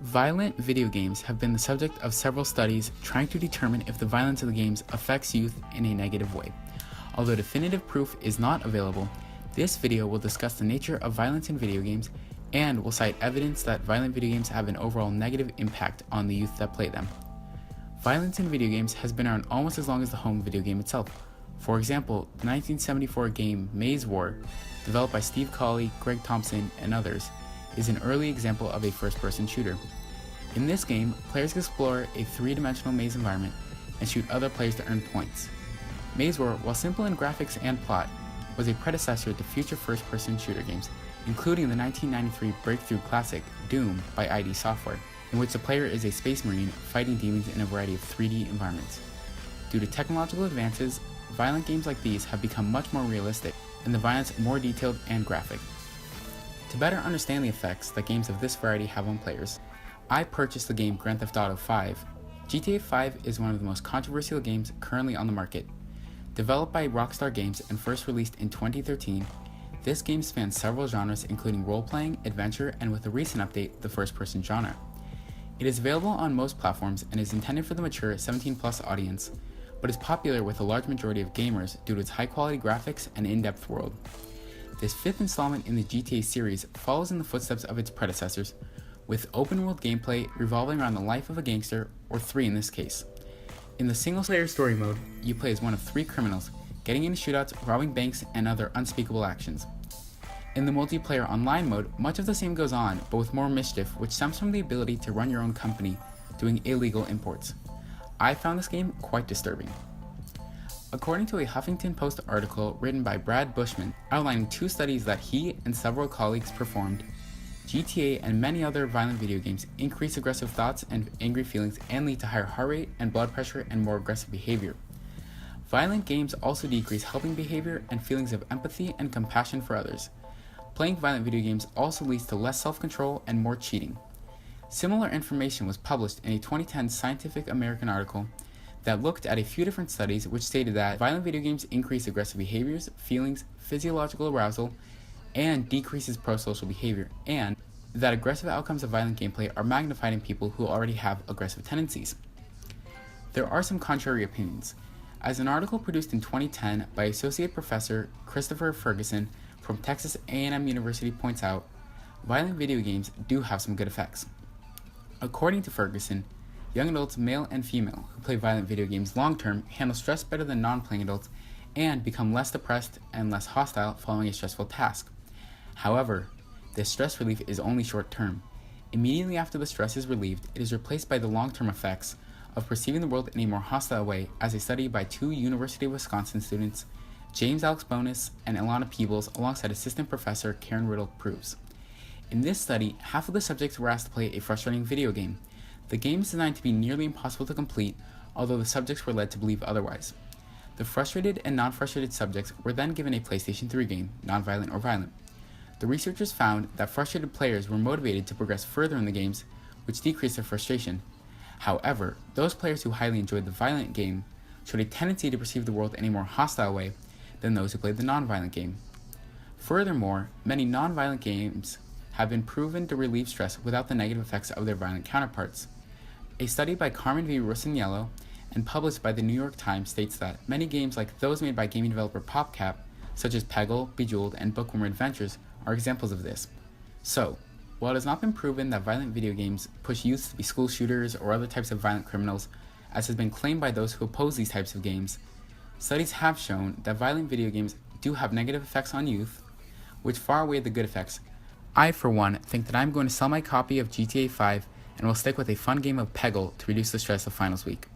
Violent video games have been the subject of several studies trying to determine if the violence of the games affects youth in a negative way. Although definitive proof is not available, this video will discuss the nature of violence in video games and will cite evidence that violent video games have an overall negative impact on the youth that play them. Violence in video games has been around almost as long as the home video game itself. For example, the 1974 game Maze War, developed by Steve Colley, Greg Thompson, and others, is an early example of a first-person shooter. In this game, players explore a three-dimensional maze environment and shoot other players to earn points. Maze War, while simple in graphics and plot, was a predecessor to future first-person shooter games, including the 1993 breakthrough classic Doom by ID Software, in which the player is a space marine fighting demons in a variety of 3D environments. Due to technological advances, violent games like these have become much more realistic, and the violence more detailed and graphic. To better understand the effects that games of this variety have on players, I purchased the game Grand Theft Auto V. GTA 5 is one of the most controversial games currently on the market. Developed by Rockstar Games and first released in 2013, this game spans several genres including role-playing, adventure, and with a recent update, the first-person genre. It is available on most platforms and is intended for the mature 17+ audience, but is popular with a large majority of gamers due to its high-quality graphics and in-depth world. This fifth installment in the GTA series follows in the footsteps of its predecessors, with open-world gameplay revolving around the life of a gangster, or three in this case. In the single-player story mode, you play as one of three criminals, getting into shootouts, robbing banks, and other unspeakable actions. In the multiplayer online mode, much of the same goes on, but with more mischief, which stems from the ability to run your own company, doing illegal imports. I found this game quite disturbing. According to a Huffington Post article written by Brad Bushman outlining two studies that he and several colleagues performed, GTA and many other violent video games increase aggressive thoughts and angry feelings and lead to higher heart rate and blood pressure and more aggressive behavior. Violent games also decrease helping behavior and feelings of empathy and compassion for others. Playing violent video games also leads to less self-control and more cheating. Similar information was published in a 2010 Scientific American article that looked at a few different studies which stated that violent video games increase aggressive behaviors, feelings, physiological arousal, and decreases prosocial behavior, and that aggressive outcomes of violent gameplay are magnified in people who already have aggressive tendencies. There are some contrary opinions. As an article produced in 2010 by Associate Professor Christopher Ferguson from Texas A&M University points out, violent video games do have some good effects. According to Ferguson, young adults, male and female, who play violent video games long-term handle stress better than non-playing adults and become less depressed and less hostile following a stressful task. However, this stress relief is only short-term. Immediately after the stress is relieved, it is replaced by the long-term effects of perceiving the world in a more hostile way, as a study by two University of Wisconsin students, James Alex Bonus and Ilana Peebles, alongside assistant professor Karen Riddle, proves. In this study, half of the subjects were asked to play a frustrating video game. The game is designed to be nearly impossible to complete, although the subjects were led to believe otherwise. The frustrated and non-frustrated subjects were then given a PlayStation 3 game, non-violent or violent. The researchers found that frustrated players were motivated to progress further in the games, which decreased their frustration. However, those players who highly enjoyed the violent game showed a tendency to perceive the world in a more hostile way than those who played the non-violent game. Furthermore, many non-violent games have been proven to relieve stress without the negative effects of their violent counterparts. A study by Carmen V. Rossignello and published by the New York Times states that many games like those made by gaming developer PopCap, such as Peggle, Bejeweled, and Bookworm Adventures, are examples of this. So, while it has not been proven that violent video games push youths to be school shooters or other types of violent criminals, as has been claimed by those who oppose these types of games, studies have shown that violent video games do have negative effects on youth, which far outweigh the good effects. I, for one, think that I'm going to sell my copy of GTA 5 and will stick with a fun game of Peggle to reduce the stress of finals week.